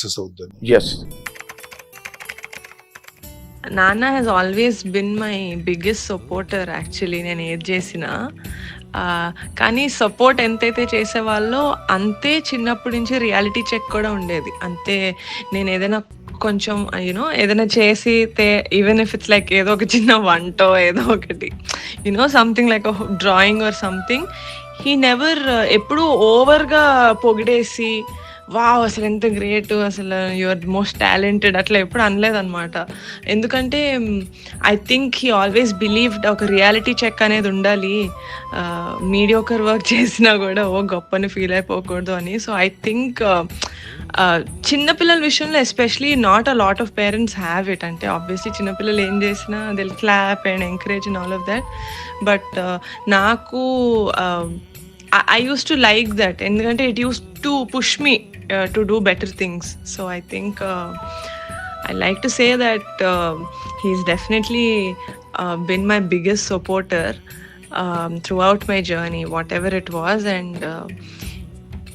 Success అవుద్దని. Yes. నాన్న has always been my biggest supporter actually నేను ఏది చేసినా. కానీ సపోర్ట్ ఎంతైతే చేసేవాళ్ళో అంతే చిన్నప్పటి నుంచి రియాలిటీ చెక్ కూడా ఉండేది. అంతే నేను ఏదైనా కొంచెం ఏదైనా చేసితే ఈవెన్ ఇఫ్ ఇట్స్ లైక్ ఏదో ఒక చిన్న వంటో ఏదో ఒకటి something like drawing or something, he never ఎప్పుడూ ఓవర్గా పొగిడేసి వావ్ అసలు ఎంత గ్రేట్, అసలు యువర్ మోస్ట్ టాలెంటెడ్ అట్లా ఎప్పుడు అనలేదన్నమాట. ఎందుకంటే I think he always believed ఒక రియాలిటీ చెక్ అనేది ఉండాలి, మీడియోకర్ వర్క్ చేసినా కూడా గొప్పని ఫీల్ అయిపోకూడదు అని. సో ఐ థింక్ చిన్నపిల్లల విషయంలో especially not a lot of parents have it. అంటే ఆబ్వియస్లీ చిన్నపిల్లలు ఏం చేసినా they will clap and encourage and all of that. But నాకు I used to like that ఎందుకంటే it used to push me to do better things. So I think I like to say that he's definitely been my biggest supporter throughout my journey, whatever it was. And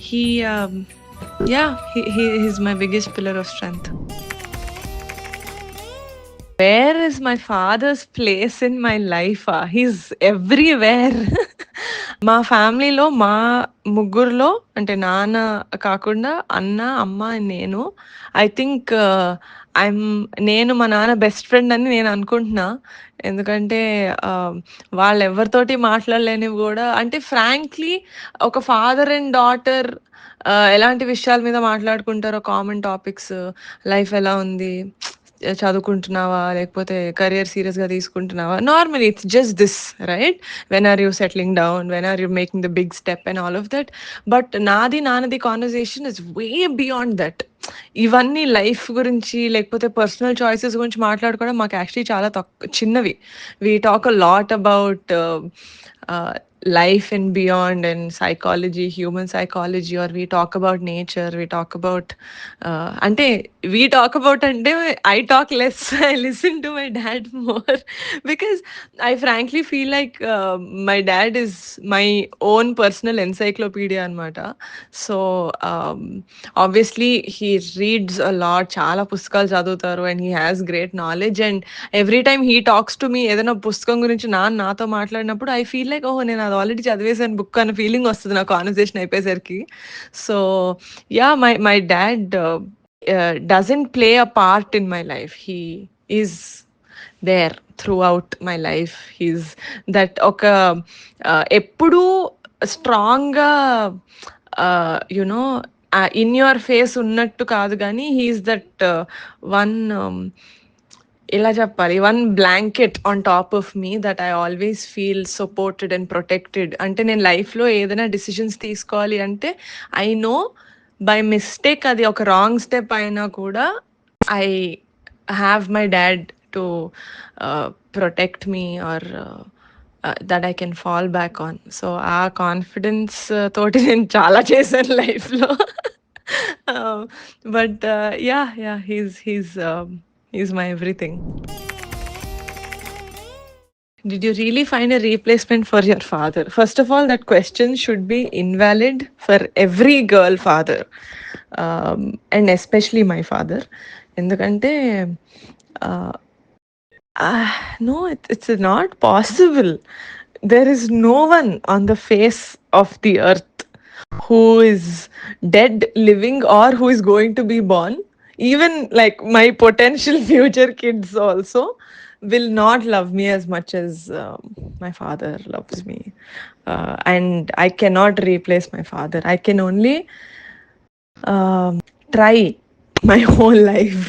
he's my biggest pillar of strength. Where is my father's place in my life? He's everywhere. మా ఫ్యామిలీలో మా ముగ్గురులో అంటే నాన్న కాకుండా అన్న, అమ్మ, నేను ఐ థింక్ నేను మా నాన్న బెస్ట్ ఫ్రెండ్ అని నేను అనుకుంటున్నా. ఎందుకంటే వాళ్ళు ఎవరితోటి మాట్లాడలేనివి కూడా, అంటే ఫ్రాంక్లీ ఒక ఫాదర్ అండ్ డాటర్ ఎలాంటి విషయాల మీద మాట్లాడుకుంటారో, కామన్ టాపిక్స్, లైఫ్ ఎలా ఉంది, చదువుకుంటున్నావా లేకపోతే కెరియర్ సీరియస్గా తీసుకుంటున్నావా, normally it's just this right, when are you settling down, when are you making the big step and all of that. But నాన్నది conversation is way beyond that. ఇవన్నీ life గురించి లేకపోతే personal choices గురించి మాట్లాడుకోవడం మాకు actually చాలా చిన్నవి. We talk a lot about life and beyond and psychology, human psychology, or we talk about nature, we talk about ante we talk about ante I talk less. I listen to my dad more because I frankly feel like my dad is my own personal encyclopedia anamata. So obviously he reads a lot, చాలా పుస్తకాలు చదువుతారు, and he has great knowledge. And every time he talks to me ఏదైనా పుస్తకం గురించి నాతో మాట్లాడినప్పుడు I feel like ఓహో నేను అది ఆల్రెడీ చదివేసాను బుక్ అనే ఫీలింగ్ వస్తుంది నా కాన్వర్సేషన్ అయిపోయేసరికి. So yeah, my dad doesn't play a part in my life. He is there throughout my life. He's that ఒక ఎప్పుడూ స్ట్రాంగ్గా యునో ఇన్ యువర్ ఫేస్ ఉన్నట్టు కాదు, కానీ హీఈస్ దట్ వన్ ఎలా చెప్పాలి, one blanket on top of me that I always feel supported and protected. అంటే నేను లైఫ్లో ఏదైనా డిసిషన్స్ తీసుకోవాలి అంటే ఐ నో బై మిస్టేక్ అది ఒక రాంగ్ స్టెప్ అయినా కూడా I have my dad to protect me or that I can fall back on. So ఆ కాన్ఫిడెన్స్ తోటి నేను చాలా చేశాను లైఫ్లో. But yeah he's my everything. Did you really find a replacement for your father? First of all, that question should be invalid for every girl father, and especially my father. Endukante no, it's not possible. There is no one on the face of the earth who is dead, living, or who is going to be born. Even like my potential future kids also will not love me as much as my father loves me. And I cannot replace my father. I can only try my whole life.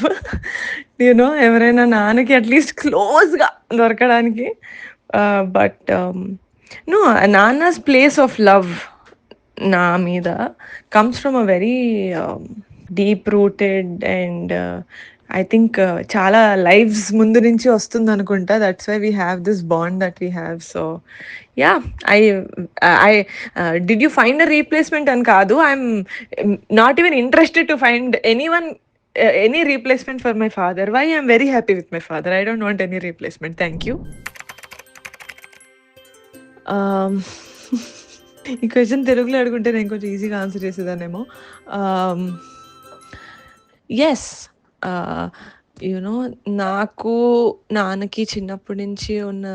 ఎవరైనా నాన్నకి at least క్లోజ్గా దొరకడానికి. But no, నాన్నస్ place of love నా మీద comes from a very deep rooted and I think చాలా lives ముందు నుంచి వస్తుంది అనుకుంటా. That's why we have this bond that we have. So yeah, I did you find a replacement అని కాదు, I'm not even interested to find any replacement for my father. Why? I'm very happy with my father. I don't want any replacement. Thank you. ఈ question తెలుగులో అడుగుంటే నేను కొంచెం ఈజీగా answer చేసేదానేమో. Yes. నాకు నాన్నకి చిన్నప్పటి నుంచి ఉన్న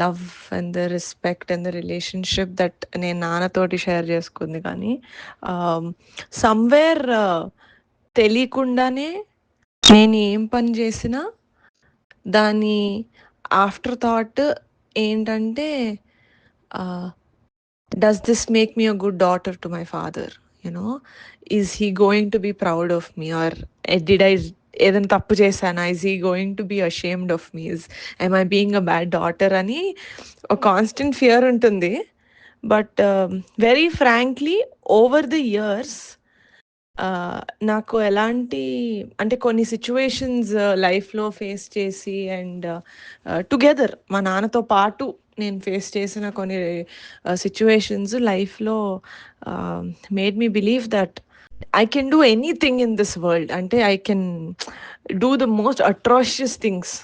love and the respect and the relationship that నేను నాన్నతోటి షేర్ చేసుకుంది కానీ, సమ్‌వేర్ తెలియకుండానే నేను ఏం పని చేసినా దాని ఆఫ్టర్ థాట్ ఏంటంటే, does this make me a good daughter to my father? Is he going to be proud of me? Or did I ఏదైనా తప్పు చేశానా? Is he going to be ashamed of me? I being a bad daughter అని ఒక constant fear ఉంటుంది. But very frankly over the years నాకు ఎలాంటి అంటే కొన్ని సిచ్యువేషన్స్ లైఫ్‌లో ఫేస్ చేసి అండ్ టుగెదర్ మా నాన్నతో పాటు నేను ఫేస్ చేసిన కొన్ని సిచ్యువేషన్స్ లైఫ్‌లో made me believe that I can do anything in this world. అంటే I can do the most atrocious things.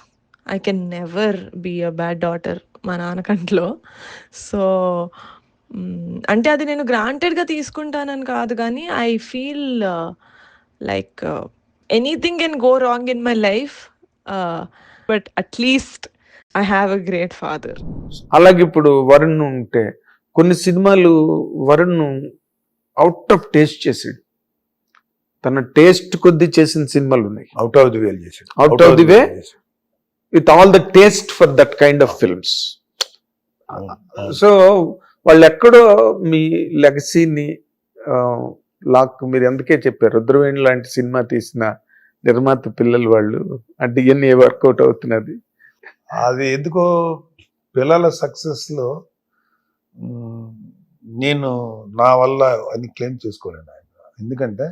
I can never be a bad daughter మా నాన్న కంట్లో. సో అంటే అది నేను గ్రాంటెడ్‌గా తీసుకుంటానని కాదు గానీ, I feel like anything can go wrong in my life. But at least I have a great father. అలాగే ఇప్పుడు వరుణ్ ఉంటే కొన్ని సినిమాలు వరుణ్ అవుట్ ఆఫ్ టేస్ట్ చేసాడు. తన టేస్ట్ కొద్దీ చేసిన సినిమాలు ఉన్నాయి. అవుట్ ఆఫ్ ది వే చేశాడు. Out of the way with all the taste for that kind of films. So వాళ్ళు ఎక్కడో మీ లెగసీని మీరు అందుకే చెప్పారు, రుద్రవేణి లాంటి సినిమా తీసిన నిర్మాత పిల్లలు వాళ్ళు అంటే ఇవన్నీ వర్కౌట్ అవుతున్నది. అది ఎందుకో పిల్లల సక్సెస్ లో నేను నా వల్ల అని క్లెయిమ్ చేసుకోలేను ఆయన. ఎందుకంటే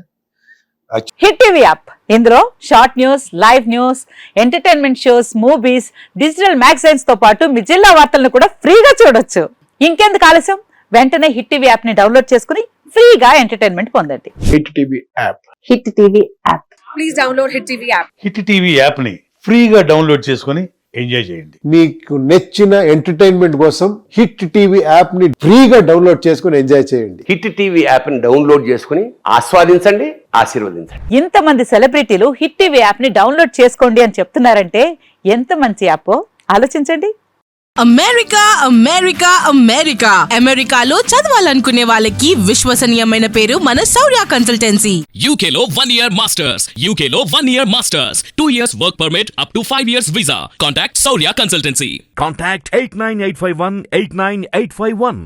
హిట్ టీవీ యాప్, ఇందులో short news, live news, entertainment shows, movies, digital magazines తో పాటు మీ జిల్లా వార్తలను కూడా ఫ్రీగా చూడొచ్చు. ఇంకెందుకు ఆలస్యం, వెంటనే హిట్ టీవీ యాప్ ని డౌన్లోడ్ చేసుకుని ఫ్రీగా ఎంటర్టైన్మెంట్ పొందండి. Hit TV app. Hit TV app. Please download hit TV app. Hit TV యాప్ని ఫ్రీగా డౌన్లోడ్ చేసుకొని ఎంజాయ్ చేయండి. మీకు నచ్చిన ఎంటర్టైన్మెంట్ కోసం హిట్ టీవీ యాప్ ని ఫ్రీగా డౌన్లోడ్ చేసుకుని ఎంజాయ్ చేయండి. హిట్ టీవీ యాప్ ని డౌన్లోడ్ చేసుకుని ఆస్వాదించండి, ఆశీర్వదించండి. ఇంతమంది సెలబ్రిటీలు హిట్ టీవీ యాప్ ని డౌన్లోడ్ చేసుకోండి అని చెప్తున్నారంటే ఎంత మంచి యాప్ ఆలోచించండి. అమెరికా అమెరికా అమెరికా అమెరికాలో చదవాలనుకునే వాళ్ళకి విశ్వసనీయమైన పేరు మన శౌర్య కన్సల్టెన్సీ. UK లో 1 year masters, UK లో 1 year masters, 2 years work permit up to 5 years visa. Contact Saurya Consultancy. Contact 89851 89851.